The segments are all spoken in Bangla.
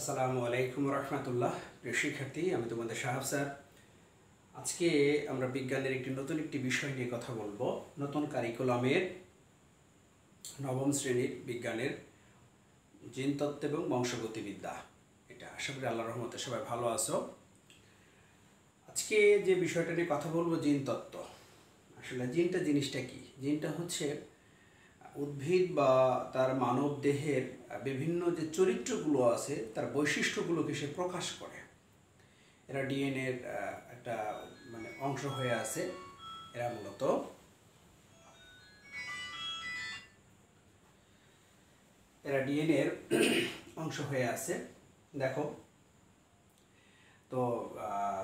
আসসালামু আলাইকুম রহমতুল্লাহ। প্রিয় শিক্ষার্থী, আমি তোমাদের সাহাব স্যার। আজকে আমরা বিজ্ঞানের নতুন একটি বিষয় নিয়ে কথা বলবো। নতুন কারিকুলামের নবম শ্রেণীর বিজ্ঞানের জিনতত্ত্ব এবং বংশগতিবিদ্যা। এটা আশা করি আল্লাহর রহমতে সবাই ভালো আছো। আজকে যে বিষয়টা নিয়ে কথা বলবো জিনতত্ত্ব। আসলে জিনটা জিনিসটা কি? জিনটা হচ্ছে উদ্ভিদ বা তার মানব দেহের বিভিন্ন যে চরিত্রগুলো আছে তার বৈশিষ্ট্যগুলোকে সে প্রকাশ করে। এরা ডিএনএর একটা অংশ হয়ে আছে। এরা মূলত ডিএনএর অংশ হয়ে আছে। দেখো তো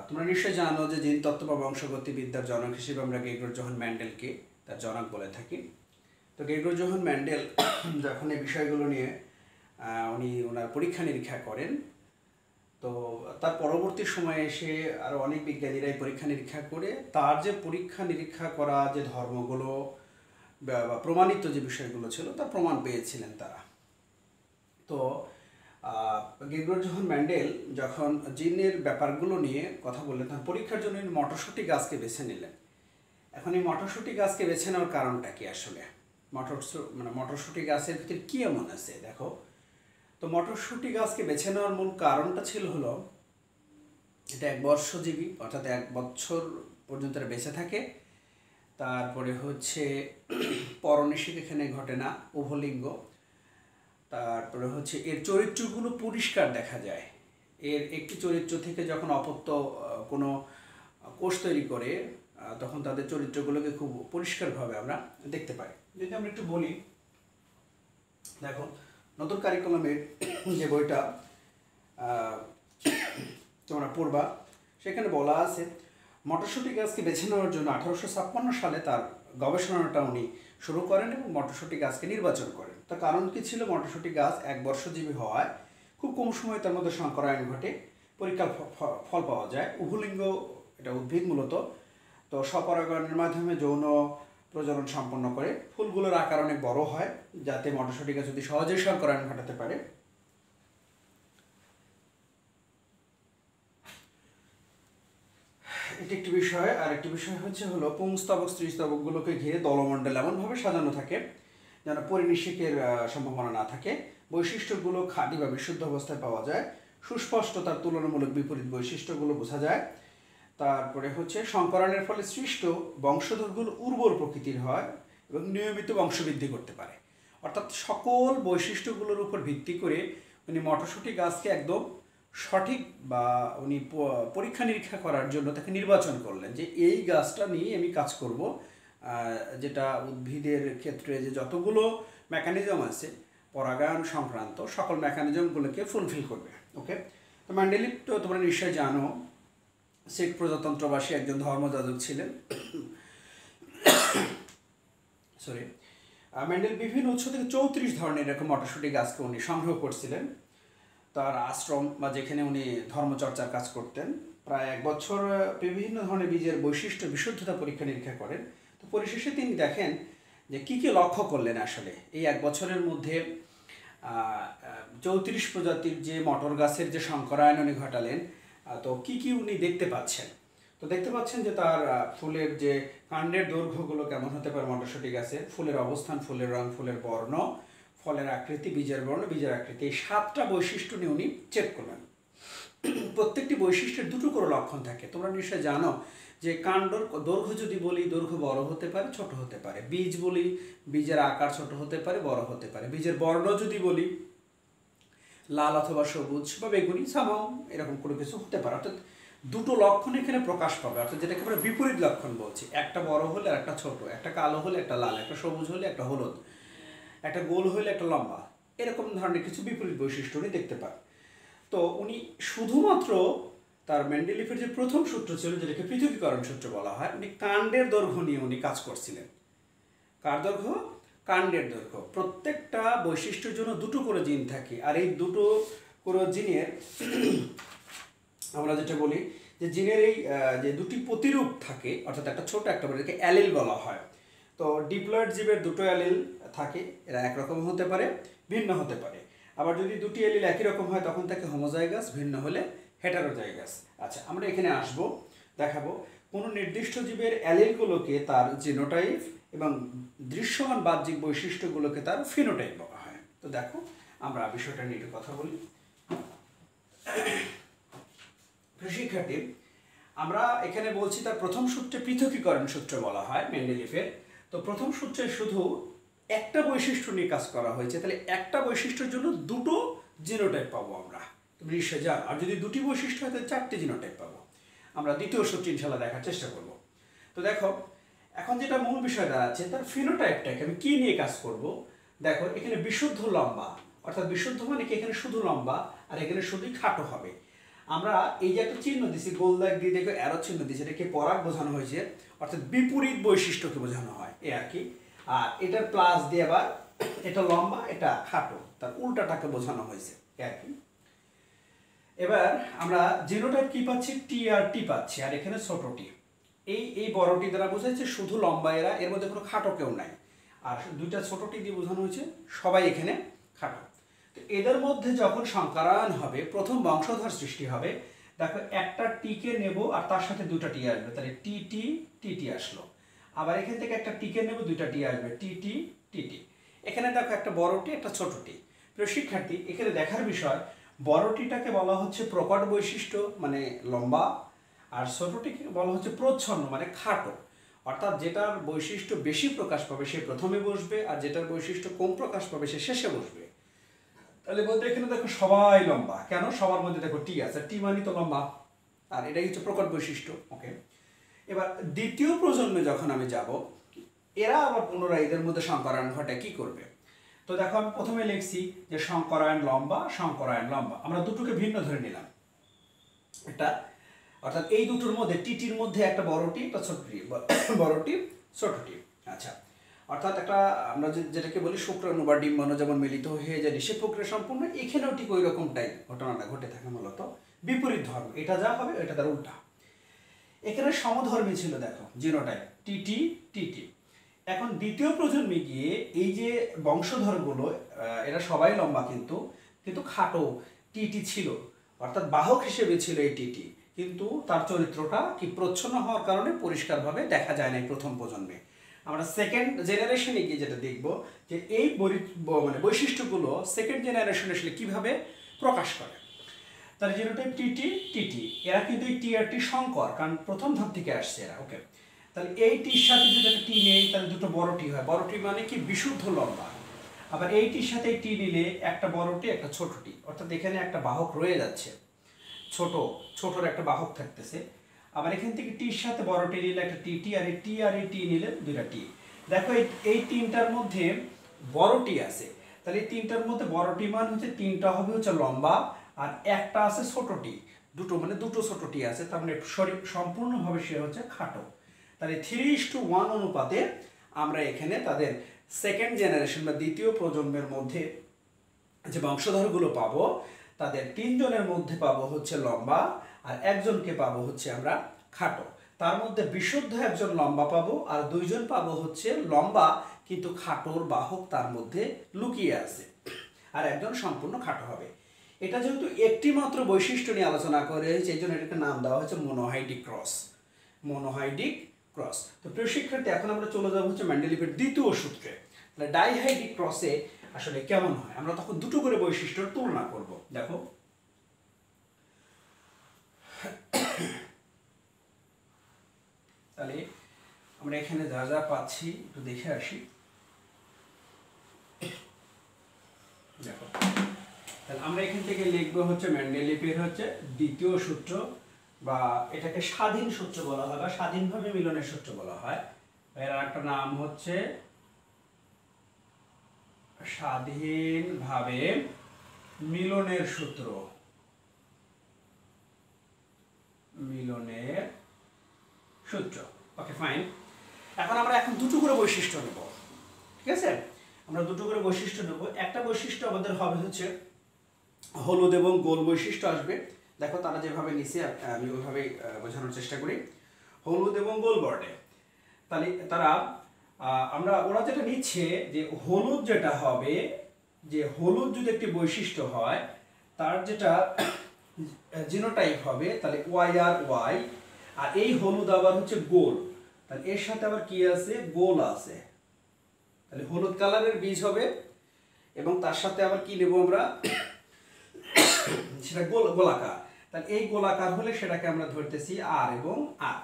তোমরা নিশ্চয়ই জানো যে জিনতত্ত্ব বা বংশগতিবিদ্যার জনক হিসেবে আমরা গের্গর জোহান ম্যান্ডেলকে তার জনক বলে থাকি। তো গের্গর জোহান ম্যান্ডেল যখন এই বিষয়গুলো নিয়ে উনি ওনার পরীক্ষা নিরীক্ষা করেন, তো তার পরবর্তী সময়ে এসে আরও অনেক বিজ্ঞানীরাই পরীক্ষা নিরীক্ষা করে তার যে পরীক্ষা নিরীক্ষা করা যে ধর্মগুলো বা প্রমাণিত যে বিষয়গুলো ছিল তার প্রমাণ পেয়েছিলেন তারা। তো গের্গর জোহান ম্যান্ডেল যখন জিনের ব্যাপারগুলো নিয়ে কথা বললেন, তখন পরীক্ষার জন্য মটরশুঁটি গাছকে বেছে নিলেন। এখন এই মটরশুঁটি গাছকে বেছে নেওয়ার কারণটা কি? আসলে মটরশুঁটি গাছের ভিতরে কী এমন আছে দেখো। তো মটরশুঁটি গাছকে বেছে নেওয়ার মূল কারণটা ছিল হলো এটা এক বর্ষজীবী, অর্থাৎ 1 বছর পর্যন্ত এরা বেঁচে থাকে। তারপরে হচ্ছে পরনিষেক এখানে ঘটে না, উভলিঙ্গ। তারপরে হচ্ছে এর চরিত্রগুলো পরিষ্কার দেখা যায়। এর একটি চরিত্র থেকে যখন অপত্য কোনো কোষ তৈরি করে তখন তাদের চরিত্রগুলোকে খুব পরিষ্কারভাবে আমরা দেখতে পাই। যদি আমরা একটু বলি, দেখো নতুন কারিকুলামের যে বইটা তোমরা পড়বা, সেখানে বলা আছে মটরশুঁটি গাছকে বেছে নেওয়ার জন্য 1856 সালে তার গবেষণাটা উনি শুরু করেন এবং মটরশুঁটি গাছকে নির্বাচন করেন। তার কারণ কি ছিল? মটরশুঁটি গাছ 1 বর্ষজীবী হওয়ায় খুব কম সময়ে তার মধ্যে সংকরায়ন ঘটে, পরীক্ষার ফল পাওয়া যায়। উভলিঙ্গ, এটা উদ্ভিদ মূলত। তো স্বপরাগায়নের মাধ্যমে যৌন প্রজনন সম্পন্ন করে। ফুলগুলোর আকার অনেক বড় হয় যাতে মটরশুঁটি গাছ যদি সহজেই সংকরায়ন ঘটাতে পারে। এটি একটি বিষয়। আর একটি বিষয় হলো পুংস্তবক স্ত্রীস্তবকগুলোকে ঘিরে দলমণ্ডল এমনভাবে সাজানো থাকে যেন পরিনিষেকের সম্ভাবনা না থাকে। বৈশিষ্ট্যগুলো খাঁটি বা বিশুদ্ধ অবস্থায় পাওয়া যায়। সুস্পষ্টতার তুলনামূলক বিপরীত বৈশিষ্ট্যগুলো বোঝা যায়। তারপরে হচ্ছে সংকরণের ফলে সৃষ্ট বংশধরগুলো উর্বর প্রকৃতির হয় এবং নিয়মিত বংশবৃদ্ধি করতে পারে। অর্থাৎ সকল বৈশিষ্ট্যগুলোর উপর ভিত্তি করে উনি মটরশুঁটি গাছকে একদম সঠিক বা উনি পরীক্ষা নিরীক্ষা করার জন্য তাকে নির্বাচন করলেন যে এই গাছটা নিয়ে আমি কাজ করব, যেটা উদ্ভিদের ক্ষেত্রে যে যতগুলো মেকানিজম আছে পরাগায়ন সংক্রান্ত সকল মেকানিজমগুলোকে ফুলফিল করবে। ওকে, তো ম্যান্ডেলিভ তো তোমরা নিশ্চয়ই জানো শিখ প্রজাতন্ত্রবাসী একজন ধর্মযাজক ছিলেন। সরি, ম্যান্ডেল বিভিন্ন উৎস থেকে 34 ধরনের এরকম মটরশুঁটি গাছকে উনি সংগ্রহ করছিলেন তার আশ্রম বা যেখানে উনি ধর্মচর্চার কাজ করতেন। প্রায় 1 বছর বিভিন্ন ধরনের বীজের বৈশিষ্ট্য বিশুদ্ধতা পরীক্ষা নিরীক্ষা করেন। তো পরিশেষে তিনি দেখেন যে কী কী লক্ষ্য করলেন আসলে এই 1 বছরের মধ্যে 34 প্রজাতির যে মটর গাছের যে সংকরায়ন উনি ঘটালেন। তো কী কী উনি দেখতে পাচ্ছেন? তো দেখতে পাচ্ছেন যে তার ফুলের যে কাণ্ডের দৈর্ঘ্যগুলো কেমন হতে পারে মটরশুঁটি গাছের, ফুলের অবস্থান, ফুলের রং, ফুলের বর্ণ, ফলের আকৃতি, বীজের বর্ণ, বীজের আকৃতি, এই 7টা বৈশিষ্ট্য নিয়ে উনি চেক করলেন। প্রত্যেকটি বৈশিষ্ট্যের 2টো করে লক্ষণ থাকে। তোমরা নিশ্চয়ই জানো যে কাণ্ডর দৈর্ঘ্য যদি বলি, দৈর্ঘ্য বড় হতে পারে, ছোট হতে পারে। বীজ বলি, বীজের আকার ছোট হতে পারে, বড় হতে পারে। বীজের বর্ণ যদি বলি, লাল অথবা সবুজ বা বেগুনি সামাও এরকম কোনো কিছু হতে পারে। অর্থাৎ 2টো লক্ষণ এখানে প্রকাশ পাবে, অর্থাৎ যেটাকে আমরা বিপরীত লক্ষণ বলছি। একটা বড় হলে আর একটা ছোট, একটা কালো হলে একটা লাল, একটা সবুজ হলে একটা হলুদ, একটা গোল হলে একটা লম্বা, এরকম ধরনের কিছু বিপরীত বৈশিষ্ট্য উনি দেখতে পান। তো উনি শুধুমাত্র তার মেন্ডেলিফের যে প্রথম সূত্র ছিল, যেটাকে পৃথকীকরণ সূত্র বলা হয়, উনি কাণ্ডের দৈর্ঘ্য নিয়ে উনি কাজ করছিলেন। কার দৈর্ঘ্য? কাণ্ডের দৈর্ঘ্য। প্রত্যেকটা বৈশিষ্ট্যের জন্য 2টো করে জিন থাকে। আর এই 2টো করে জিনের আমরা যেটা বলি যে জিনের এই যে 2টি প্রতিরূপ থাকে, অর্থাৎ একটা ছোট একটা বড়, এটাকে অ্যালিল বলা হয়। তো ডিপ্লয়েড জীবের 2টো অ্যালিল থাকে, এরা একরকম হতে পারে, ভিন্ন হতে পারে। আবার যদি দুটি এলিল একই রকম হয় তখন তাকে হোমোজাইগাস, ভিন্ন হলে হেটারোজাইগাস। আচ্ছা, আমরা এখানে আসবো, দেখাবো কোনো নির্দিষ্ট জীবের অ্যালিলগুলোকে তার জিনোটাইপ এবং দৃশ্যমান বাহ্যিক বৈশিষ্ট্যগুলোকে তার ফিনোটাইপ বলা হয়। তো দেখো আমরা বিষয়টা নিয়ে একটু কথা বলি। শিক্ষার্থী, আমরা এখানে বলছি তার প্রথম সূত্রে পৃথকীকরণ সূত্র বলা হয় মেন্ডেলিফের। তো প্রথম সূত্রে শুধু একটা বৈশিষ্ট্য নিয়ে কাজ করা হয়েছে, তাহলে একটা বৈশিষ্ট্যের জন্য দুটো জিনোটাইপ পাবো আমরা, তুমি নিশ্চয় জানো। আর যদি দুটি বৈশিষ্ট্য হয় তাহলে চারটে জিনোটাইপ পাবো। আমরা দ্বিতীয় সূত্র ইনশাল্লাহ দেখার চেষ্টা করব। তো দেখো এখন যেটা মূল বিষয় দাঁড়াচ্ছে, তার ফিনোটাইপটাকে আমি কি নিয়ে কাজ করব। দেখো এখানে বিশুদ্ধ লম্বা, অর্থাৎ বিশুদ্ধ মানে কি এখানে শুধু লম্বা আর এখানে শুধুই খাটো হবে। আমরা এই যে একটা চিহ্ন দিছি, গোল দাগ দিয়ে দেখো অ্যারো চিহ্ন দিয়েছি, এটাকে পরাগ বোঝানো হয়েছে, অর্থাৎ বিপরীত বৈশিষ্ট্যকে বোঝানো হয় এই আর কি। আর এটার প্লাস দিয়ে আবার এটা লম্বা এটা খাটো, তার উল্টাটাকে বোঝানো হয়েছে এই আর কি। এবার আমরা জিনোটাইপ কি পাচ্ছি, টি আর টি পাচ্ছি, আর এখানে ছোট টি। এই বড়টি দ্বারা বোঝাচ্ছে শুধু লম্বা এরা, এর মধ্যে কোনো খাটো কেউ নাই। আর দুইটা ছোট টি দিয়ে বোঝানো হয়েছে সবাই এখানে খাটো। তো এদের মধ্যে যখন সংকরায়ন হবে, প্রথম বংশধর সৃষ্টি হবে। দেখো একটা টিকে নেব আর তার সাথে দুটা টি আসবে, তাহলে টি টি টি টি আসলো। আবার এখান থেকে একটা টিকে নেব, দুইটা টি আসবে, টি টি টি টি। এখানে দেখো একটা বড় টি একটা ছোট টি। প্রিয় শিক্ষার্থী, এখানে দেখার বিষয়, বড়টিটাকে বলা হচ্ছে প্রকট বৈশিষ্ট্য মানে লম্বা, আর ছোটটিকে বলা হচ্ছে প্রচ্ছন্ন মানে খাটো। অর্থাৎ যেটার বৈশিষ্ট্য বেশি প্রকাশ পাবে সে প্রথমে বসবে, আর যেটার বৈশিষ্ট্য কম প্রকাশ পাবে সে শেষে বসবে। তাহলে বলতে এখানে দেখো সবাই লম্বা, কেন সবার মধ্যে দেখো টি আছে, টি মানে তো লম্বা, আর এটাই হচ্ছে প্রকট বৈশিষ্ট্য। ওকে, এবার দ্বিতীয় প্রজন্মে যখন আমি যাব, এরা আবার পুনরায় এদের মধ্যে সংকরায়ন ঘটায় কি করবে। তো দেখো আমি প্রথমে লিখছি যে সংকরায়ন লম্বা, সংকরায়ন লম্বা, আমরা দুটোকে ভিন্ন ধরে নিলাম এটা, অর্থাৎ এই দুটোর মধ্যে টিটির মধ্যে একটা বড়টি একটা ছোটটি, বড়টি ছোটটি। আচ্ছা, অর্থাৎ একটা আমরা যেটাকে বলি শুক্রাণু বা ডিম্বাণু যেমন মিলিত হয়ে যায় সে প্রক্রিয়া সম্পূর্ণ, এখানেও ঠিক ওই রকমটাই ঘটনাটা ঘটে থাকে, মূলত বিপরীত ধর্ম, এটা যা হবে এটা তার উল্টা। এখানে সমধর্মী ছিল দেখো জিনোটাইপ টিটি টিটি। এখন দ্বিতীয় প্রজন্মে গিয়ে এই যে বংশধরগুলো এরা সবাই লম্বা কিন্তু কিন্তু খাটো টিটি ছিল, অর্থাৎ বাহক হিসেবে ছিল এই টিটি, কিন্তু তার চরিত্রটা কি প্রচ্ছন্ন হওয়ার কারণে পরিষ্কারভাবে দেখা যায় না এই প্রথম প্রজন্মে। আমরা সেকেন্ড জেনারেশনে গিয়ে যেটা দেখব যে এই মানে বৈশিষ্ট্যগুলো সেকেন্ড জেনারেশনে আসলে কীভাবে প্রকাশ করে। তার জিনোটাইপ টিটি টিটি, এরা কিন্তু এই টি আর টি সংকর, কারণ প্রথম ধাপ থেকে আসছে এরা। ওকে, তাহলে এই টির সাথে যদি একটা টি নেই তাহলে দুটো বড় টি হয়, বড় টি মানে কি বিশুদ্ধ লম্বা। আবার এই টির সাথে টি নিলে একটা বড় টি একটা ছোট টি, অর্থাৎ এখানে একটা বাহক রয়ে যাচ্ছে, ছোটর একটা বাহক থাকতেছে। আবার এখান থেকে টির সাথে বড় টি নিলে একটা টি টি, আর এই টি নিলে দুইটা টি। দেখো এই তিনটার মধ্যে বড় টি আছে, তাহলে এই তিনটার মধ্যে বড় টি মান হচ্ছে তিনটা হবে হচ্ছে লম্বা, আর একটা আছে ছোট টি, দুটো মানে দুটো ছোট টি আছে, তার মানে শরীর সম্পূর্ণভাবে সে হচ্ছে খাটো। তাহলে 3:1 অনুপাতে আমরা এখানে তাদের সেকেন্ড জেনারেশন বা দ্বিতীয় প্রজন্মের মধ্যে যে বংশধরগুলো পাবো, তাদের তিনজনের মধ্যে পাবো হচ্ছে লম্বা, আর একজনকে পাবো হচ্ছে আমরা খাটো। তার মধ্যে বিশুদ্ধ একজন লম্বা পাবো, আর দুইজন পাবো হচ্ছে লম্বা কিন্তু খাটোর বাহক তার মধ্যে লুকিয়ে আছে, আর একজন সম্পূর্ণ খাটো হবে। এটা যেহেতু একটি মাত্র বৈশিষ্ট্য নিয়ে আলোচনা করে সেই জন্য এটাকে নাম দেওয়া হয়েছে মোনোহাইডিক ক্রস, মোনোহাইডিক ক্রস। তো প্রিয় শিক্ষার্থী, এখন আমরা চলে যাবো হচ্ছে মেন্ডেলিফের দ্বিতীয় সূত্রে। তাহলে ডাইহাইডিক ক্রসে আসলে কেমন হয়, আমরা তখন দুটো করে বৈশিষ্ট্যের তুলনা করব। দেখো তাহলে আমরা এখানে যা যা পাচ্ছি একটু দেখে আসি। দেখো তাহলে আমরা এখান থেকে লিখবো হচ্ছে মেন্ডেলিফের হচ্ছে দ্বিতীয় সূত্র, বা এটাকে স্বাধীন সূত্র বলা হয়, বা স্বাধীনভাবে মিলনের সূত্র বলা হয়। এর একটা নাম হচ্ছে স্বাধীনভাবে মিলনের সূত্র, মিলনের সূত্র। Okay fine. এখন আমরা দুটো করে বৈশিষ্ট্য নেব, ঠিক আছে? আমরা দুটো করে বৈশিষ্ট্য নেব। একটা বৈশিষ্ট্য আমাদের হবে হচ্ছে হলুদ এবং গোল বৈশিষ্ট্য আসবে। দেখো তারা যেভাবে নিচে আমি ওইভাবেই বোঝানোর চেষ্টা করি, হলুদ এবং গোল বর্ডে। তাহলে ওরা যেটা নিচ্ছে যে হলুদ যেটা হবে যে হলুদ যদি একটি বৈশিষ্ট্য হয় তার যেটা জিনোটাইপ হবে তাহলে YRY, আর এই হলুদ আবার হচ্ছে গোল, তাহলে এর সাথে আবার কি আছে, গোল আছে, তাহলে হলুদ কালারের বীজ হবে এবং তার সাথে আবার কি নেব আমরা, সেটা গোলাকার, তাহলে এই গোলাকার হলে সেটাকে আমরা ধরতেছি আর এবং আর,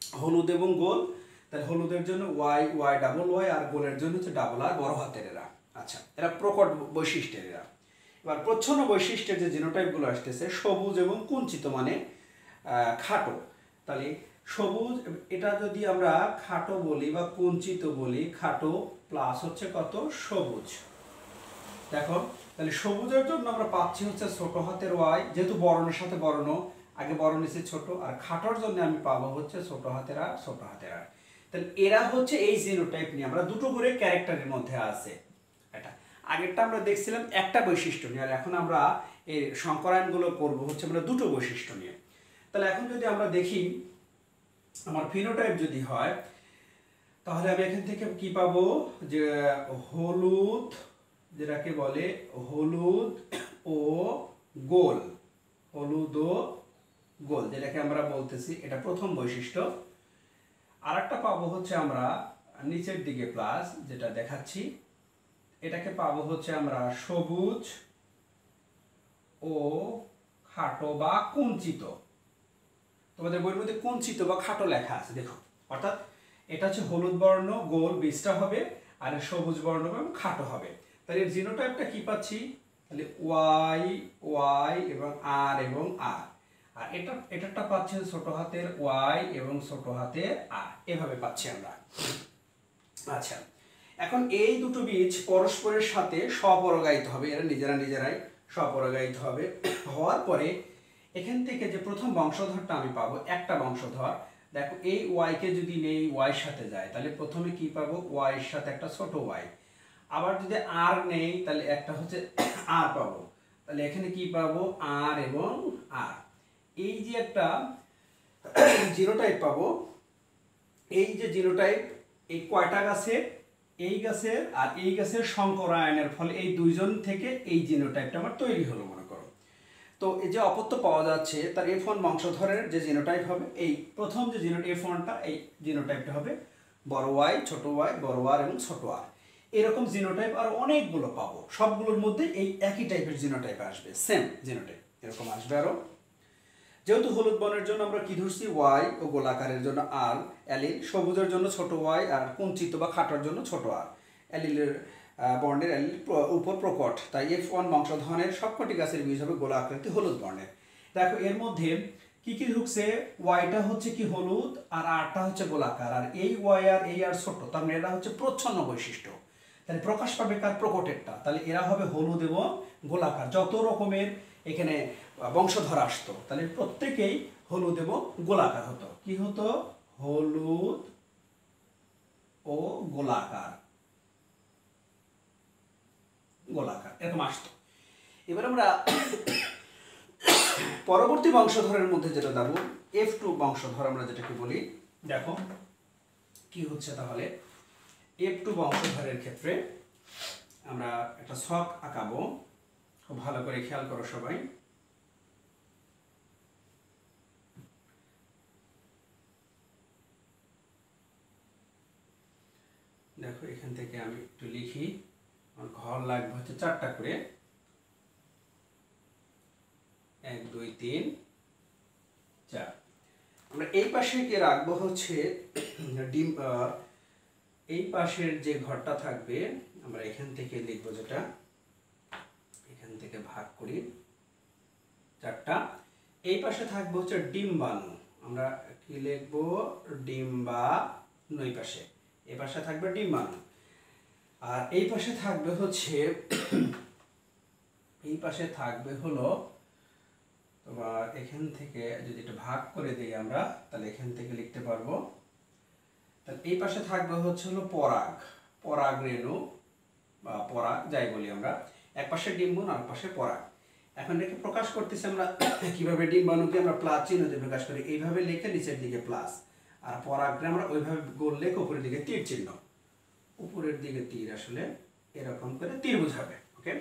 হলুদ এবং গোল, তাহলে হলুদের জন্য YY আর গোলের জন্য হচ্ছে আর বড় হাতের এরা। আচ্ছা, এরা প্রকট বৈশিষ্ট্যের এরা। এবার প্রচ্ছন্ন বৈশিষ্ট্যের যে জিনোটাইপগুলো আসতেছে সবুজ এবং কুঞ্চিত মানে খাটো, তাহলে সবুজ এটা যদি আমরা খাটো বলি বা কুঞ্চিত বলি, খাটো প্লাস হচ্ছে কত, সবুজ। দেখো তাহলে সবুজের জন্য আমরা পাচ্ছি হচ্ছে ছোট হাতের Y, যেহেতু বর্ণের সাথে বর্ণ, আগে বর্ণ নিচে ছোট, আর খাটোর জন্য আমি পাবো হচ্ছে ছোট হাতের আর, ছোট হাতের আর। তাহলে এরা হচ্ছে এই জিনোটাইপ নিয়ে আমরা দুটো করে ক্যারেক্টারের মধ্যে আছে। এটা আগেরটা আমরা দেখছিলাম একটা বৈশিষ্ট্য নিয়ে, আর এখন আমরা এই সংকরায়নগুলো করব হচ্ছে আমরা দুটো বৈশিষ্ট্য নিয়ে। তাহলে এখন যদি আমরা দেখি আমার ফিনোটাইপ যদি হয় তাহলে আমি এখান থেকে কি পাবো, যে হলুদ, যেটাকে বলে হলুদ ও গোল, হলুদ ও গোল যেটাকে আমরা বলতেছি, এটা প্রথম বৈশিষ্ট্য। আর একটা পাবো হচ্ছে আমরা নিচের দিকে প্লাস, যেটা দেখাচ্ছি, এটাকে পাবো হচ্ছে আমরা সবুজ ও খাটো বা কুঞ্চিত। তোমাদের বইয়ের মধ্যে কুঞ্চিত বা খাটো লেখা আছে, দেখো, অর্থাৎ এটা হচ্ছে হলুদ বর্ণ, গোল বীজটা হবে, আর সবুজ বর্ণ এবং খাটো হবে। তাহলে এর জিনোটাইপটা কি পাচ্ছি, তাহলে Y এবং আর, আর এটাটা পাচ্ছি ছোট হাতের Y এবং ছোট হাতের আর, এভাবে পাচ্ছি আমরা। আচ্ছা, এখন এই দুটো বীজ পরস্পরের সাথে স্বপরাগায়িত হবে, এরা নিজেরাই স্বপরাগায়িত হবে। হওয়ার পরে এখান থেকে যে প্রথম বংশধরটা আমি পাবো, একটা বংশধর, দেখো এই Y কে যদি নেই Y এর সাথে যায় তাহলে প্রথমে কি পাবো, Y এর সাথে একটা ছোট Y, আবার যদি আর নেই তাহলে একটা হচ্ছে আর পাবো, তাহলে এখানে কি পাবো, আর এবং আর। এই যে একটা জিনোটাইপ পাবো, এই যে জিনোটাইপ, এই কয়টা গাছের, এই গাছের আর এই গাছের সংকরায়নের ফলে এই দুইজন থেকে এই জিনোটাইপটা আমার তৈরি হলো মনে করো। তো এই যে অপত্য পাওয়া যাচ্ছে তার F1 বংশধরের যে জিনোটাইপ হবে, এই প্রথম যে F1টা, এই জিনোটাইপটা হবে বড় Y, ছোট Y, বড় আর এবং ছোট আর। এরকম জিনোটাইপ আর অনেকগুলো পাবো, সবগুলোর মধ্যে এই একই টাইপের জিনোটাইপ আসবে, সেম জিনোটাইপ এরকম আসবে আরো। যেহেতু হলুদ বর্ণের জন্য আমরা কি ধরছি, Y ও গোলাকারের জন্য আর অ্যালিল, সবুজের জন্য ছোট Y আর কুঞ্চিত বা খাটোর জন্য ছোট আর, অ্যালিলের বর্ণের অ্যালিল উপর প্রকট, তাই F1 বংশধরের সবকটি গাছের বীজ হবে গোলা আকৃতি হলুদ বর্ণের। দেখো এর মধ্যে কি কি ঢুকছে, ওয়াইটা হচ্ছে কি হলুদ আর আরটা হচ্ছে গোলাকার, আর এই ওয়াই আর এই আর ছোট, তার মানে এরা হচ্ছে প্রচ্ছন্ন বৈশিষ্ট্য। তাহলে প্রকাশ পাবে কার, প্রকটেরটা, তাহলে এরা হবে হলুদ এবং গোলাকার। যত রকমের এখানে বংশধর আসতো তাহলে প্রত্যেকেই হলুদ এবং গোলাকার হতো। কি হতো, হলুদ ও গোলাকার, গোলাকার এরকম আসতো। এবার আমরা পরবর্তী বংশধরের মধ্যে যেটা দেবো, F2 বংশধর আমরা যেটাকে বলি, দেখো কি হচ্ছে তাহলে। F2 বংশধরের ক্ষেত্রে আমরা একটা ছক আঁকাবো, খুব ভালো করে খেয়াল করো সবাই। দেখো এখান থেকে আমি একটু লিখি, আমার ঘর লাগবে হচ্ছে 4টা করে, 1 2 3 4। আমরা এই পাশে কি রাখবো হচ্ছে ডিম, এই পাশের যে ঘরটা থাকবে আমরা এখান থেকে লিখবো, যেটা এখান থেকে ভাগ করি 4টা, এই পাশে থাকবে হচ্ছে ডিম্বাণু, আমরা কি লিখবো, ডিম্বাণু। এই পাশে, এই পাশে থাকবে ডিম্বাণু, আর এই পাশে থাকবে হচ্ছে এই পাশে থাকবে হলো তোমার, এখান থেকে যদি এটা ভাগ করে দিই আমরা তাহলে এখান থেকে লিখতে পারবো, তাহলে এই পাশে থাকবে হচ্ছে হলো পরাগ রেণু বা পরাগ যাই বলি আমরা, এক পাশে ডিম্বাণু আর পাশে পরাগ। এখন এটাকে প্রকাশ করতেছি আমরা কিভাবে, ডিম্বাণুকে আমরা প্লাস চিহ্ন দিয়ে প্রকাশ করি, এইভাবে লিখে নিচের দিকে প্লাস, আর পরাগকে আমরা ওইভাবে গোল লিখে উপরের দিকে তীর চিহ্ন, উপরের দিকে তীর, আসলে এরকম করে তীর বোঝাবে। ওকে,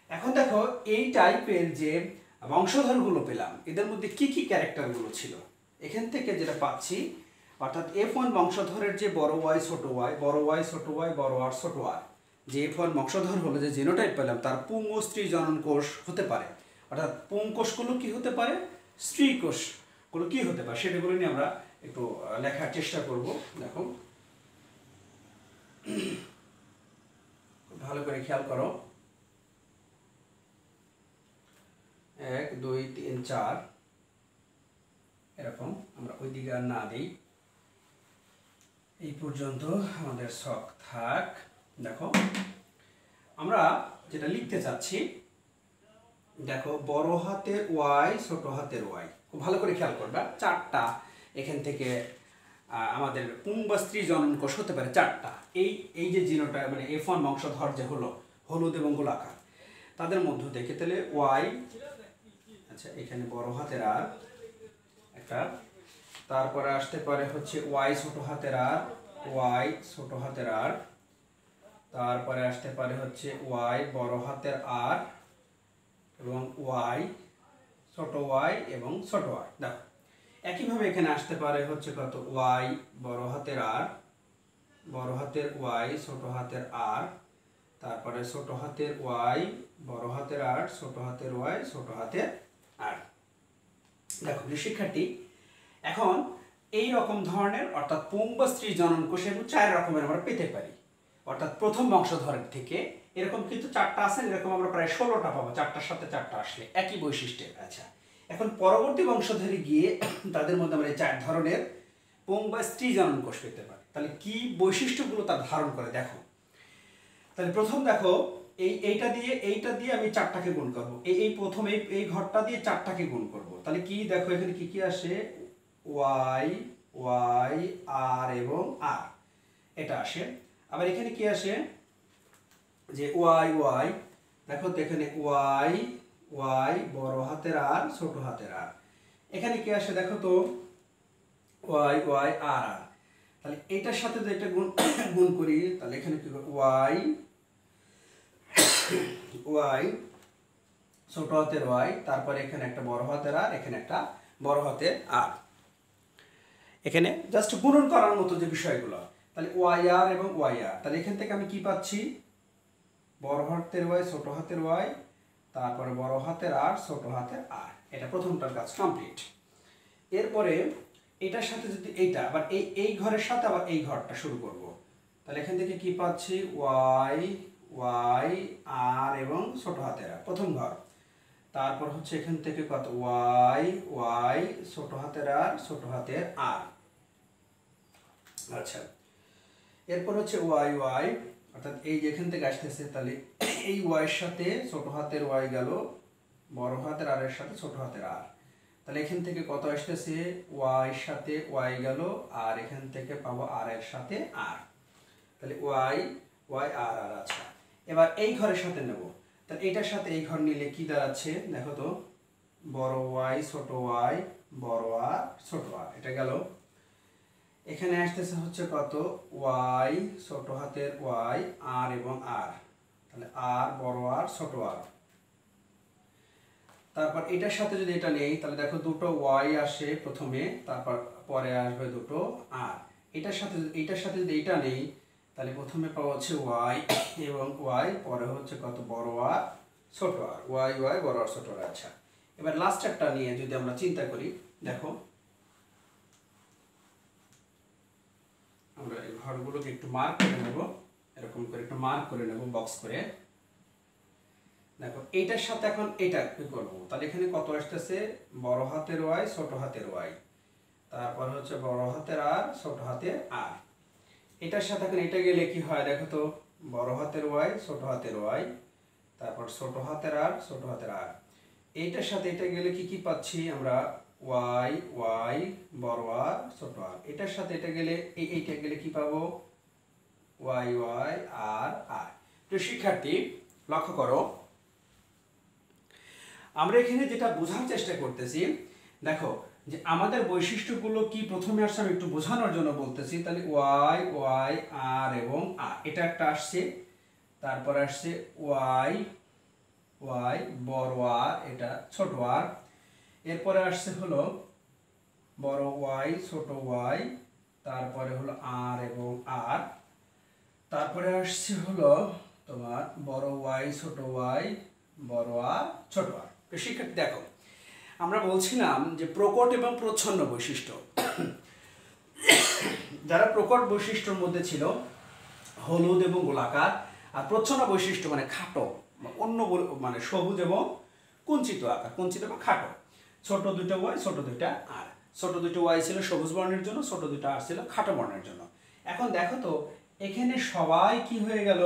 এখন দেখো এই টাইপের যে বংশধরগুলো পেলাম এদের মধ্যে কি কি ক্যারেক্টারগুলো ছিল এখান থেকে যেটা পাচ্ছি, অর্থাৎ F1 বংশধরের যে বড় ওয়াই ছোট ওয়াই, বড় ওয়াই ছোট ওয়াই, বড় আর ছোট আর, যে F1 বংশধর হলো যে জিনোটাইপ পেলাম তার পুং ও স্ত্রী জনন কোষ হতে পারে, অর্থাৎ পুং কোষগুলো কি হতে পারে, স্ত্রী কোষগুলো কি হতে পারে, সেটাগুলো নিয়ে আমরা একটু লেখার চেষ্টা করব। দেখো ভালো করে খেয়াল করো, 1 2 3 4 এরকম, আমরা ওই দিকে আর না দিই, এই পর্যন্ত আমাদের শখ থাক। দেখো আমরা যেটা লিখতে চাচ্ছি, দেখো বড় হাতের ওয়াই ছোট হাতের ওয়াই, খুব ভালো করে খেয়াল করবা, চারটা এখান থেকে আমাদের পুং বা স্ত্রী জনন কোষ হতে পারে চারটা। এই যে জিনোটা মানে F1 বংশধর যে হলো হলুদ এবং গোলাকার, তাদের মধ্য থেকে তাহলে ওয়াই, আচ্ছা এখানে বড় হাতের আর একটা, তারপরে আসতে পারে হচ্ছে ওয়াই ছোট হাতের আর, ওয়াই ছোট হাতের আর, তারপরে আসতে পারে হচ্ছে ওয়াই বড় হাতের আর এবং ওয়াই ছোট ওয়াই এবং ছোট আর। দেখো একইভাবে এখানে আসতে পারে হচ্ছে কত, ওয়াই বড় হাতের আর, বড় হাতের ওয়াই ছোট হাতের আর, তারপরে ছোট হাতের ওয়াই বড় হাতের আর, ছোট হাতের ওয়াই ছোট হাতের আর। দেখো শিক্ষার্থী, এখন এই রকম ধরনের অর্থাৎ পুং বা স্ত্রী জনন কোষ এগুলো 4 রকমের আমরা পেতে পারি, অর্থাৎ প্রথম বংশধরের থেকে এরকম কিন্তু 4টা আছে, এরকম আমরা প্রায় 16টা পাবো, 4টার সাথে 4টা আসলে একই বৈশিষ্ট্যের। আচ্ছা এখন পরবর্তী বংশধরে গিয়ে তাদের মধ্যে আমরা এই 4 ধরনের পুং বা স্ত্রী জনন কোষ পেতে পারি। তাহলে কি বৈশিষ্ট্যগুলো তার ধারণ করে দেখো, তাহলে প্রথম দেখো এইটা দিয়ে আমি 4টাকে গুণ করব, এই প্রথম এই ঘরটা দিয়ে 4টাকে গুণ করব, তাহলে কি দেখো এখানে কি কি আসে, ওয়াই ওয়াই আর এবং আর এটা আসে। আবার এখানে কি আসে যে ওয়াই ওয়াই, দেখো তো এখানে ওয়াই ওয়াই বড় হাতের আর ছোট হাতের আর, এখানে কি আসে দেখো তো ওয়াই ওয়াই আর আর, তাহলে এটার সাথে যদি এটা গুণ করি তাহলে এখানে কি ওয়াই ওয়াই ছোট হাতের ওয়াই, তারপরে এখানে একটা বড় হাতের আর, এখানে একটা বড় হাতের আর, এখানে জাস্ট গুণন করার মতো যে বিষয়গুলো, তাহলে ওয়াই আর এবং ওয়াই আর, তাহলে এখান থেকে আমি কি পাচ্ছি, বড় হাতের ওয়াই ছোট হাতের ওয়াই, তারপরে বড় হাতের আর ছোট হাতের আর, এটা প্রথমটার কাজ কমপ্লিট। এরপরে এটার সাথে যদি এইটা আবার এই ঘরের সাথে আবার এই ঘরটা শুরু করব, তাহলে এখান থেকে কি পাচ্ছি, ওয়াই ওয়াই আর এবং ছোট হাতের আর প্রথম ঘর, তারপর হচ্ছে এখান থেকে কত ওয়াই ওয়াই ছোট হাতের আর ছোট হাতের আর। আচ্ছা এরপর হচ্ছে ওয়াই ওয়াই, অর্থাৎ এই যেখান থেকে আসতেছে, তাহলে এই ওয়াইয়ের সাথে ছোট হাতের ওয়াই গেল, বড় হাতের আর এর সাথে ছোট হাতের আর, তাহলে এখান থেকে কত আসতেছে, ওয়াইয়ের সাথে ওয়াই গেল, আর এখান থেকে পাবো আর এর সাথে আর, তাহলে ওয়াই ওয়াই আর আর। আচ্ছা এবার এই ঘরের সাথে নেব, তাহলে এটার সাথে এই ঘর নিলে কি দাঁড়াচ্ছে দেখো তো, বড় ওয়াই ছোট ওয়াই বড় আর ছোট আর, এটা গেল। এখানে আসতেছে হচ্ছে কত, ওয়াই ছোট হাতের ওয়াই আর এবং আর, তাহলে আর বড় আর ছোট আর, তারপর এটার সাথে যদি এটা নেই তাহলে দেখো দুটো ওয়াই আসে প্রথমে, তারপর পরে আসবে দুটো আর, এটার সাথে যদি এটা নেই তাহলে প্রথমে পাওয়া হচ্ছে ওয়াই এবং ওয়াই, পরে হচ্ছে কত বড় আর ছোট আর, ওয়াই ওয়াই বড় আর ছোট আর। আচ্ছা এবার লাস্ট একটা নিয়ে যদি আমরা চিন্তা করি, দেখো আমরা এই ঘরগুলোকে একটু মার্ক করে নেব, এরকম করে একটু মার্ক করে নেব বক্স করে। দেখো এইটার সাথে এখন এটা কি করব, তাহলে এখানে কত আসতেছে, বড় হাতের ওয়াই ছোট হাতের ওয়াই, তারপর হচ্ছে বড় হাতের আর ছোট হাতের আর, এটার সাথে এখন এটা গেলে কি হয় দেখো তো, বড় হাতের ওয়াই ছোট হাতের ওয়াই, তারপর ছোট হাতের আর ছোট হাতের আর, এইটার সাথে এটা গেলে কি কি পাচ্ছি আমরা, ওয়াই ওয়াই বড় আর ছোট আর, এটার সাথে এটা গেলে এইটা গেলে কি পাবো, ওয়াই ওয়াই আর আর। তো শিক্ষার্থী লক্ষ্য করো, আমরা এখানে যেটা বোঝার চেষ্টা করতেছি, দেখো যে আমাদের বৈশিষ্ট্যগুলো কি প্রথমে আসছে আমি একটু বোঝানোর জন্য বলতেছি, তাহলে ওয়াই ওয়াই আর এবং আর, এটা একটা আসছে, তারপরে আসছে ওয়াই, ওয়াই বড় আর, এটা ছোট আর। এরপরে আসছে হলো বড় ওয়াই ছোট ওয়াই, তারপরে হলো আর এবং আর। তারপরে আসছে হলো তোমার বড় ওয়াই ছোট ওয়াই, বড় আর ছোট আর। শিক্ষার্থী দেখো, আমরা বলছিলাম যে প্রকট এবং প্রচ্ছন্ন বৈশিষ্ট্য। যারা প্রকট বৈশিষ্ট্যের মধ্যে ছিল হলুদ এবং গোলাকার, আর প্রচ্ছন্ন বৈশিষ্ট্য মানে খাটো, অন্য মানে সবুজ এবং কুঞ্চিত আকার, কুঞ্চিত বা খাটো। ছোট দুটো ওয়াই ছোট দুইটা আর, ছোট দুটো ওয়াই ছিল সবুজ বর্ণের জন্য, ছোট দুটো আর ছিল খাটো বর্ণের জন্য। এখন দেখো তো এখানে সবাই কি হয়ে গেল,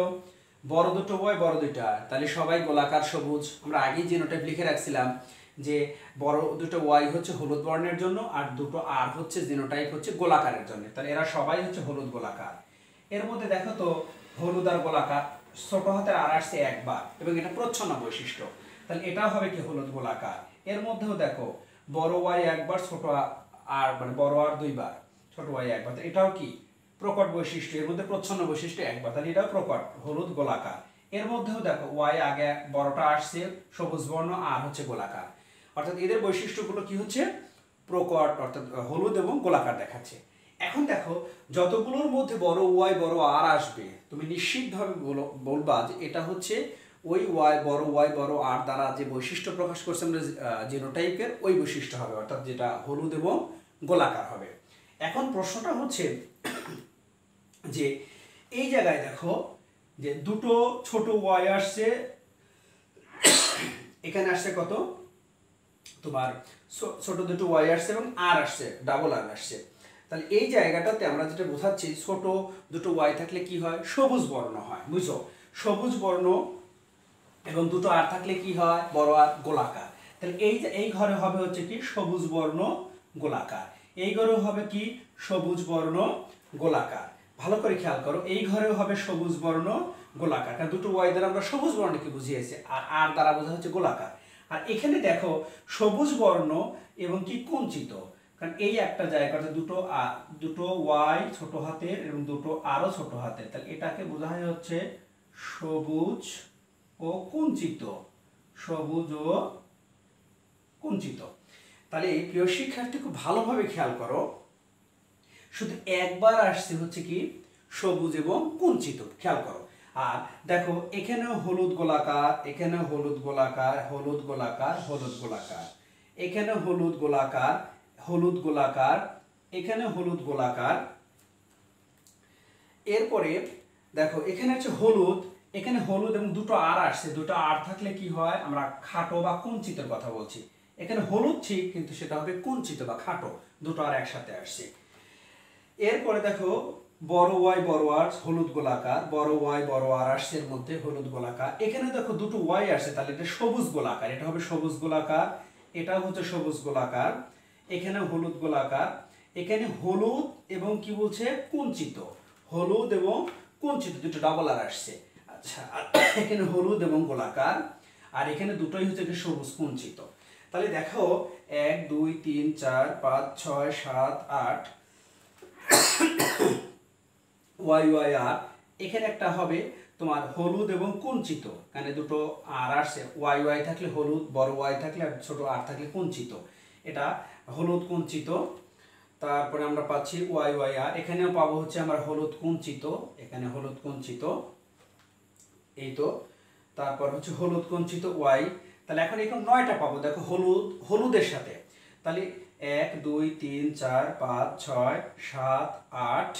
বড় দুটো ওয়াই বড় দুইটা আর, তাহলে সবাই গোলাকার সবুজ। আমরা আগেই জিনোটাইপ লিখে রাখছিলাম যে বড় দুটো ওয়াই হচ্ছে হলুদ বর্ণের জন্য, আর দুটো আর হচ্ছে জিনোটাইপ হচ্ছে গোলাকারের জন্য, তাহলে এরা সবাই হচ্ছে হলুদ গোলাকার। এর মধ্যে দেখো তো হলুদ আর গোলাকার, ছোট হাতের আর আসছে একবার এবং এটা প্রচ্ছন্ন বৈশিষ্ট্য, তাহলে এটাও হবে কি হলুদ গোলাকার। এর মধ্যেও দেখো বড় ওয়াই একবার ছোট আর মানে বড় আর দুইবার, ছোট ওয়াই একবার, এটাও কি প্রকট বৈশিষ্ট্য। এর মধ্যে প্রচ্ছন্ন বৈশিষ্ট্য একবার, তাহলে এটাও প্রকট হলুদ গোলাকার। এর মধ্যেও দেখো ওয়াই আগে বড়টা আসছে সবুজ বর্ণ, আর হচ্ছে গোলাকার, অর্থাৎ এদের বৈশিষ্ট্যগুলো কি হচ্ছে প্রকট, অর্থাৎ হলুদ এবং গোলাকার দেখাচ্ছে। এখন দেখো যতগুলোর মধ্যে বড় ওয়াই বড় আর আসবে, তুমি নিশ্চিতভাবে বলবা যে এটা হচ্ছে ওই ওয়াই বড় আর দ্বারা যে বৈশিষ্ট্য প্রকাশ করছে আমরা জিনোটাইপের, ওই বৈশিষ্ট্য হবে, অর্থাৎ যেটা হলুদ এবং গোলাকার হবে। এখন প্রশ্নটা হচ্ছে যে এই জায়গায় দেখো যে দুটো ছোট ওয়াই আসছে, এখানে আসছে কত তোমার ছোট দুটো ওয়াই আসছে এবং আর আসছে, ডাবল আর আসছে। তাহলে এই জায়গাটাতে আমরা যেটা বোঝাচ্ছি, ছোট দুটো ওয়াই থাকলে কি হয়, সবুজ বর্ণ হয়, বুঝছো, সবুজ বর্ণ, এবং দুটো আর থাকলে কি হয়, বড় আর গোলাকার। তাহলে এই ঘরে হবে হচ্ছে কি সবুজ বর্ণ গোলাকার, এই ঘরেও হবে কি সবুজ বর্ণ গোলাকার। ভালো করে খেয়াল করো, এই ঘরেও হবে সবুজ বর্ণ গোলাকার, কারণ দুটো ওয়াই দ্বারা আমরা সবুজ বর্ণকে বুঝিয়েছি, আর আর দ্বারা বোঝা হচ্ছে গোলাকার। আর এখানে দেখো সবুজ বর্ণ এবং কি কুঞ্চিত, কারণ এই একটা জায়গাতে দুটো ওয়াই ছোট হাতের এবং দুটো আরও ছোট হাতের, তাহলে এটাকে বোঝা হচ্ছে সবুজ ও কুঞ্চিত, সবুজ ও কুঞ্চিত। তাহলে প্রিয় শিক্ষার্থী খুব ভালোভাবে খেয়াল করো, শুধু একবার আসছে হচ্ছে কি সবুজ এবং কুঞ্চিত, খেয়াল করো। আর দেখো এখানেও হলুদ গোলাকার, এখানেও হলুদ গোলাকার, হলুদ গোলাকার, হলুদ গোলাকার, এখানে হলুদ গোলাকার, হলুদ গোলাকার, এখানে হলুদ গোলাকার। এরপরে দেখো এখানে হচ্ছে হলুদ, এখানে হলুদ এবং দুটো আর আসছে, দুটো আর থাকলে কি হয়, আমরা খাটো বা কুঞ্চিতের কথা বলছি। এখানে হলুদ ঠিক, কিন্তু সেটা হবে কুঞ্চিত বা খাটো, দুটো আর একসাথে আসছে। এরপরে দেখো বড় ওয়াই বড় আর হলুদ গোলাকার, বড় ওয়াই বড় আর আসছে এর মধ্যে হলুদ গোলাকার। এখানে দেখো দুটো ওয়াই আসছে, তাহলে এটা সবুজ গোলাকার, এটা হবে সবুজ গোলাকার, এটাও হচ্ছে সবুজ গোলাকার, এখানে হলুদ গোলাকার, এখানে হলুদ এবং কি বলছে কুঞ্চিত, হলুদ এবং কুঞ্চিত, দুটো ডাবল আর আসছে। আচ্ছা, এখানে হলুদ এবং গোলাকার, আর এখানে দুটোই হচ্ছে সবুজ কুঞ্চিত। তাহলে দেখো 1 2 3 4 5 6 7 8 ওয়াই ওয়াই আর, এখানে একটা হবে তোমার হলুদ এবং কুঞ্চিত, কারণ দুটো আর আসছে, ওয়াই ওয়াই থাকলে হলুদ, বড় ওয়াই থাকলে আর ছোট আর থাকলে কুঞ্চিত, এটা হলুদ কুঞ্চিত। তারপরে আমরা পাচ্ছি ওয়াই ওয়াই আর, এখানেও পাবো হচ্ছে আমরা হলুদ কুঞ্চিত, এখানে হলুদ কুঞ্চিত, এই তো। তারপর হচ্ছে হলুদ কুঞ্চিত ওয়াই, তাহলে এখন এরকম 9টা পাবো, দেখো হলুদের সাথে। তাহলে 1 2 3 4 5 6 7 8,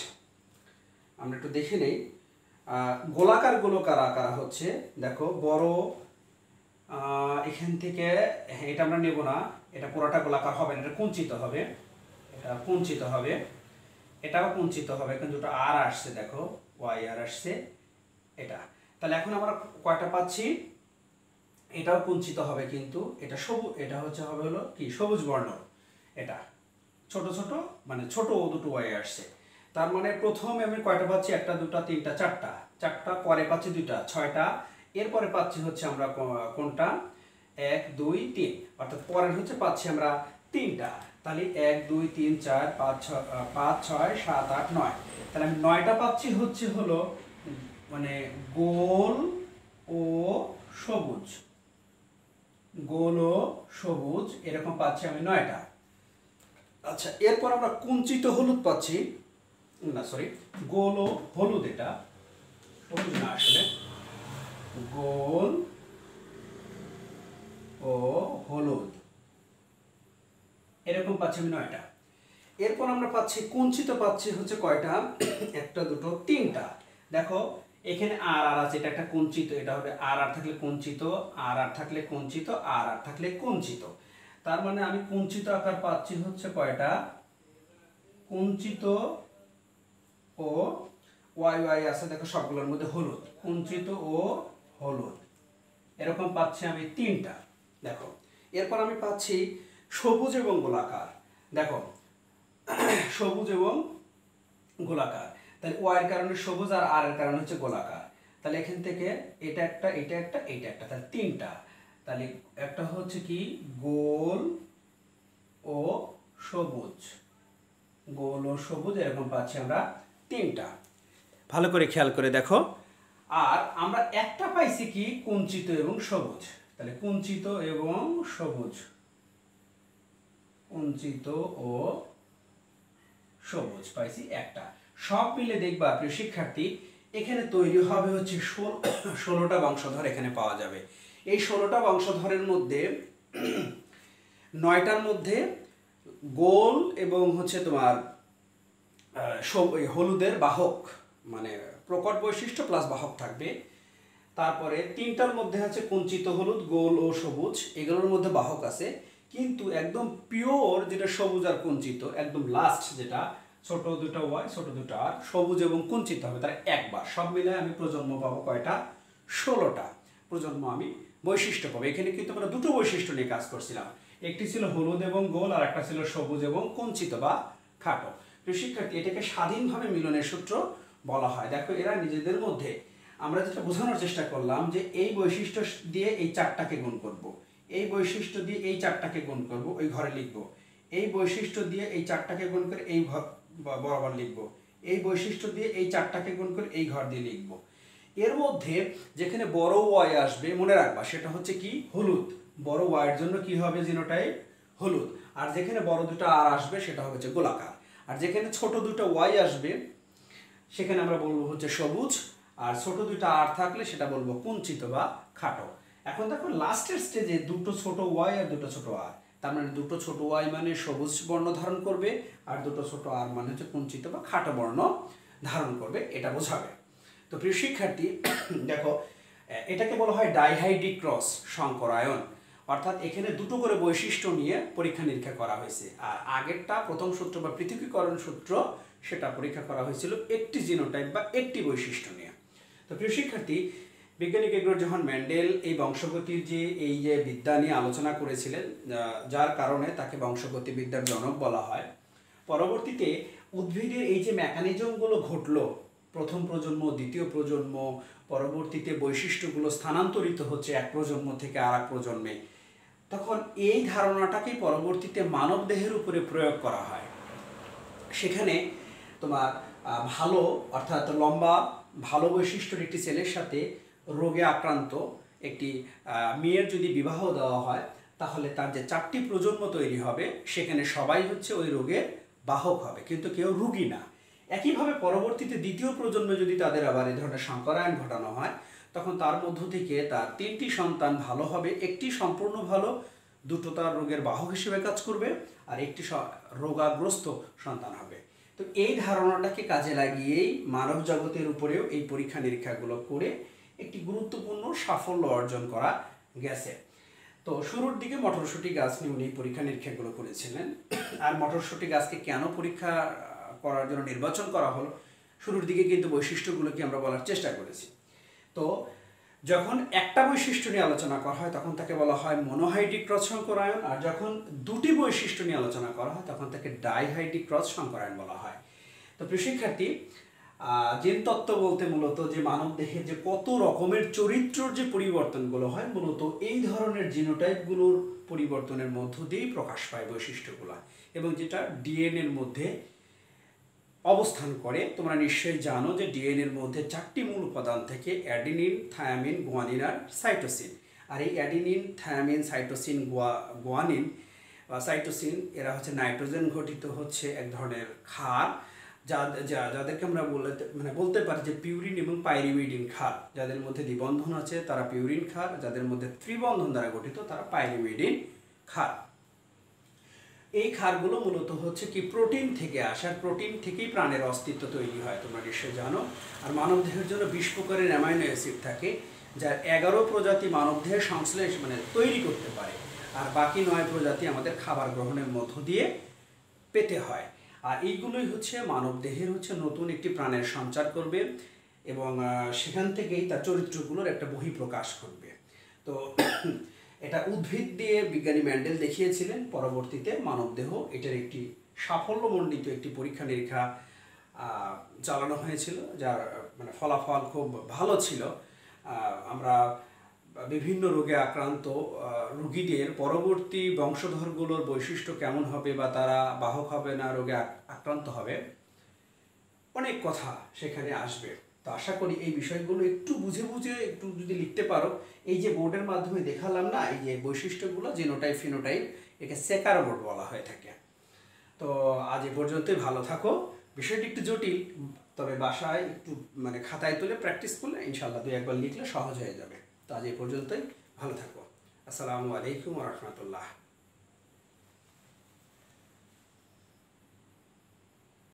আমরা একটু দেখে নেই গোলাকার গুলো কারা কারা হচ্ছে। দেখো বড় এখান থেকে, এটা আমরা নেব না, এটা পুরোটা গোলাকার হবে না, এটা কুঞ্চিত হবে, এটা কুঞ্চিত হবে, এটাও কুঞ্চিত হবে, কিন্তু দুটো আর আসছে, দেখো ওয়াই আর আসছে এটা। তাহলে এখন আমরা কয়টা পাচ্ছি, এটাও কুঞ্চিত হবে, কিন্তু এটা সবুজ, এটা হচ্ছে হবে হলো কি সবুজ বর্ণ, এটা ছোট ছোট মানে ছোট দুটো ওয়াই আসছে। তার মানে প্রথমে আমি কয়টা পাচ্ছি, 1 2 3 4টা, পরে পাচ্ছি 2টা, 6টা। এরপরে পাচ্ছি হচ্ছে আমরা কোনটা 1 2 3, অর্থাৎ পরের হচ্ছে পাচ্ছি আমরা 3টা। তাহলে 1 2 3 4 5 6 7 8 9, তাহলে আমি 9টা পাচ্ছি হচ্ছে হলো মানে গোল ও সবুজ, গোল ও সবুজ এরকম পাচ্ছি আমি 9টা। আচ্ছা, এরপর আমরা কুঞ্চিত হলুদ পাচ্ছি, না সরি, গোল ও হলুদ, এটা হলুদ না আসলে, গোল ও হলুদ এরকম পাচ্ছি আমি 9টা। এরপর আমরা পাচ্ছি কুঞ্চিত পাচ্ছি হচ্ছে কয়টা, একটা দুটো তিনটা। দেখো এখানে আর আর আছে, এটা একটা কুঞ্চিত, এটা হবে আর আর থাকলে কুঞ্চিত, আর আর থাকলে কুঞ্চিত, আর আর থাকলে কুঞ্চিত। তার মানে আমি কুঞ্চিত আকার পাচ্ছি হচ্ছে কয়টা, কুঞ্চিত ও ওয়াই ওয়াই আছে দেখো সবগুলোর মধ্যে হলুদ, কুঞ্চিত ও হলুদ এরকম পাচ্ছি আমি 3টা। দেখো এরপর আমি পাচ্ছি সবুজ এবং গোলাকার। দেখো সবুজ এবং গোলাকার, তাহলে ওয়াই এর কারণে সবুজ আর আর এর কারণে হচ্ছে গোলাকার। তাহলে এখান থেকে এটা একটা, এটা একটা, এইটা একটা, তাহলে 3টা। তাহলে একটা হচ্ছে কি গোল ও সবুজ, গোল ও সবুজ এরকম পাচ্ছি আমরা 3টা। ভালো করে খেয়াল করে দেখো। আর আমরা একটা পাইছি কি কুঞ্চিত এবং সবুজ, তাহলে কুঞ্চিত এবং সবুজ, কুঞ্চিত ও সবুজ পাইছি একটা। সব মিলে দেখবা প্রিয় শিক্ষার্থী এখানে তৈরি হবে হচ্ছে 16টা বংশধর এখানে পাওয়া যাবে। এই 16টা বংশধরের মধ্যে 9টার মধ্যে গোল এবং হচ্ছে তোমার হলুদের বাহক মানে প্রকট বৈশিষ্ট্য প্লাস বাহক থাকবে। তারপরে 3টার মধ্যে আছে কুঞ্চিত হলুদ, গোল ও সবুজ, এগুলোর মধ্যে বাহক আছে। কিন্তু একদম পিওর যেটা সবুজ আর কুঞ্চিত, একদম লাস্ট যেটা ছোট দুটো ওয়াই ছোট দুটো আর সবুজ এবং কুঞ্চিত হবে, তার একবার সব মিলে আমি প্রজন্ম পাবো কয়টা, 16টা প্রজন্ম আমি বৈশিষ্ট্য পাবো। এখানে কিন্তু আমরা দুটো বৈশিষ্ট্য নিয়ে কাজ করছিলাম, একটি ছিল হলুদ এবং গোল আর একটা ছিল সবুজ এবং কুঞ্চিত বা খাটো। প্রিয় শিক্ষার্থী এটাকে স্বাধীনভাবে মিলনের সূত্র বলা হয়। দেখো এরা নিজেদের মধ্যে, আমরা যেটা বোঝানোর চেষ্টা করলাম যে এই বৈশিষ্ট্য দিয়ে এই 4টাকে গুণ করব, এই বৈশিষ্ট্য দিয়ে এই 4টাকে গুণ করব, ওই ঘরে লিখব, এই বৈশিষ্ট্য দিয়ে এই 4টাকে গুণ করে এই বরাবর লিখব, এই বৈশিষ্ট্য দিয়ে এই 4টাকে গুণ করে এই ঘর দিয়ে লিখব। এর মধ্যে যেখানে বড় ওয়াই আসবে মনে রাখবা সেটা হচ্ছে কি হলুদ, বড় ওয়াইয়ের জন্য কি হবে জিনোটাইপ হলুদ। আর যেখানে বড় দুটো আর আসবে সেটা হচ্ছে গোলাকার। আর যেখানে ছোট দুটো ওয়াই আসবে সেখানে আমরা বলবো হচ্ছে সবুজ, আর ছোট দুটো আর থাকলে সেটা বলবো কুঞ্চিত বা খাটো। এখন দেখো লাস্টের স্টেজে দুটো ছোট ওয়াই আর দুটো ছোট আর, তার মানে দুটো ছোট ওয়াই মানে সবুজ বর্ণ ধারণ করবে, আর দুটো ছোট আর মানে হচ্ছে কুঞ্চিত বা খাটো বর্ণ ধারণ করবে, এটা বোঝাবে। তো প্রিয় শিক্ষার্থী দেখো এটাকে বলা হয় ডাইহাইড্রিক ক্রস সংকরায়ন, অর্থাৎ এখানে দুটো করে বৈশিষ্ট্য নিয়ে পরীক্ষা নিরীক্ষা করা হয়েছে। আর আগেরটা প্রথম সূত্র বা পৃথকীকরণ সূত্র সেটা পরীক্ষা করা হয়েছিল একটি জিনোটাইপ বা একটি বৈশিষ্ট্য নিয়ে। তো প্রিয় শিক্ষার্থী বিজ্ঞানী গেগর জোহান মেন্ডেল এই বংশগতির যে এই যে বিদ্যা নিয়ে আলোচনা করেছিলেন, যার কারণে তাকে বংশগতিবিদ্যার জনক বলা হয়। পরবর্তীতে উদ্ভিদের এই যে মেকানিজমগুলো ঘটলো, প্রথম প্রজন্ম, দ্বিতীয় প্রজন্ম, পরবর্তীতে বৈশিষ্ট্যগুলো স্থানান্তরিত হচ্ছে এক প্রজন্ম থেকে আর এক প্রজন্মে, তখন এই ধারণাটাকেই পরবর্তীতে মানব দেহের উপরে প্রয়োগ করা হয়। সেখানে তোমার ভালো অর্থাৎ লম্বা ভালো বৈশিষ্ট্যের একটি ছেলের সাথে রোগে আক্রান্ত একটি মেয়ের যদি বিবাহ দেওয়া হয় তাহলে তার যে 4টি প্রজন্ম তৈরি হবে সেখানে সবাই হচ্ছে ওই রোগের বাহক হবে, কিন্তু কেউ রোগী না। একইভাবে পরবর্তীতে দ্বিতীয় প্রজন্মে যদি তাদের আবার এই ধরনের সংকরায়ন ঘটানো হয় তখন তার মধ্য থেকে তার 3টি সন্তান ভালো হবে, একটি সম্পূর্ণ ভালো, দুটো তার রোগের বাহক হিসেবে কাজ করবে, আর একটি রোগাগ্রস্ত সন্তান হবে। তো এই ধারণাটাকে কাজে লাগিয়েই মানব জগতের উপরেও এই পরীক্ষা নিরীক্ষাগুলো করে একটি গুরুত্বপূর্ণ সাফল্য অর্জন করা গেছে। তো শুরুর দিকে মটরশুঁটি গাছ নিয়ে উনি পরীক্ষা নিরীক্ষাগুলো করেছিলেন। আর মটরশুঁটি গাছকে কেন পরীক্ষা করার জন্য নির্বাচন করা হলো, শুরুর দিকে কিন্তু বৈশিষ্ট্যগুলোকে আমরা বলার চেষ্টা করেছি। তো যখন একটা বৈশিষ্ট্য নিয়ে আলোচনা করা হয় তখন তাকে বলা হয় মনোহাইড্রিক ক্রস সংকরায়ন, আর যখন দুটি বৈশিষ্ট্য নিয়ে আলোচনা করা হয় তখন তাকে ডাইহাইড্রিক ক্রস সংকরায়ন বলা হয়। তো প্রিয় শিক্ষার্থী জিন তত্ত্ব বলতে মূলত যে মানব দেহের যে কত রকমের চরিত্রর যে পরিবর্তনগুলো হয় মূলত এই ধরনের জিনোটাইপগুলোর পরিবর্তনের মধ্য দিয়েই প্রকাশ পায় বৈশিষ্ট্যগুলো, এবং যেটা ডিএনএর মধ্যে অবস্থান করে। তোমরা নিশ্চয়ই জানো যে ডিএনএর মধ্যে 4টি মূল উপাদান থেকে অ্যাডিনিন, থায়ামিন, গুয়ানিন আর সাইটোসিন। আর এই অ্যাডিনিন, থায়ামিন, সাইটোসিন, গুয়ানিন বা সাইটোসিন এরা হচ্ছে নাইট্রোজেন ঘটিত হচ্ছে এক ধরনের ক্ষার, যাদেরকে আমরা বলতে পারি যে পিউরিন এবং পাইরিমিডিন ক্ষার। যাদের মধ্যে দ্বিবন্ধন আছে তারা পিউরিন ক্ষার, যাদের মধ্যে ত্রিবন্ধন দ্বারা গঠিত তারা পাইরিমিডিন ক্ষার। এই ক্ষারগুলো মূলত হচ্ছে কি প্রোটিন থেকে আসার, প্রোটিন থেকেই প্রাণের অস্তিত্ব তৈরি হয়, তোমরা নিশ্চয়ই জানো। আর মানবদেহের জন্য 20 প্রকারের অ্যামাইনো অ্যাসিড থাকে, যার 11 প্রজাতি মানবদেহের সংশ্লেষ তৈরি করতে পারে, আর বাকি 9 প্রজাতি আমাদের খাবার গ্রহণের মধ্য দিয়ে পেতে হয়। আর এইগুলোই হচ্ছে মানবদেহের নতুন একটি প্রাণের সঞ্চার করবে এবং সেখান থেকেই তার চরিত্রগুলোর একটা বহিঃপ্রকাশ ঘটবে। তো এটা উদ্ভিদ দিয়ে বিজ্ঞানী ম্যান্ডেল দেখিয়েছিলেন, পরবর্তীতে মানবদেহ এটার একটি সাফল্যমণ্ডিত একটি পরীক্ষা নিরীক্ষা চালানো হয়েছিল, যার ফলাফল খুব ভালো ছিল। আমরা বিভিন্ন রোগে আক্রান্ত রোগীদের পরবর্তী বংশধরগুলোর বৈশিষ্ট্য কেমন হবে বা তারা বাহক হবে না রোগে আক্রান্ত হবে, অনেক কথা সেখানে আসবে। তো আশা করি এই বিষয়গুলো একটু বুঝে বুঝে একটু যদি লিখতে পারো, এই যে বোর্ডের মাধ্যমে দেখালাম না, এই যে বৈশিষ্ট্যগুলো জিনোটাইপ ফিনোটাইপ, একে সেকার বোর্ড বলা হয়ে থাকে। তো আজ এ পর্যন্তই, ভালো থাকো। বিষয়টি একটু জটিল, তবে বাসায় একটু খাতায় তুলে প্র্যাকটিস করলে ইনশাল্লাহ 2-1বার লিখলে সহজ হয়ে যাবে। তো আজ এ পর্যন্তই, ভালো থাকো। আসসালামু আলাইকুম ওয়া রাহমাতুল্লাহ।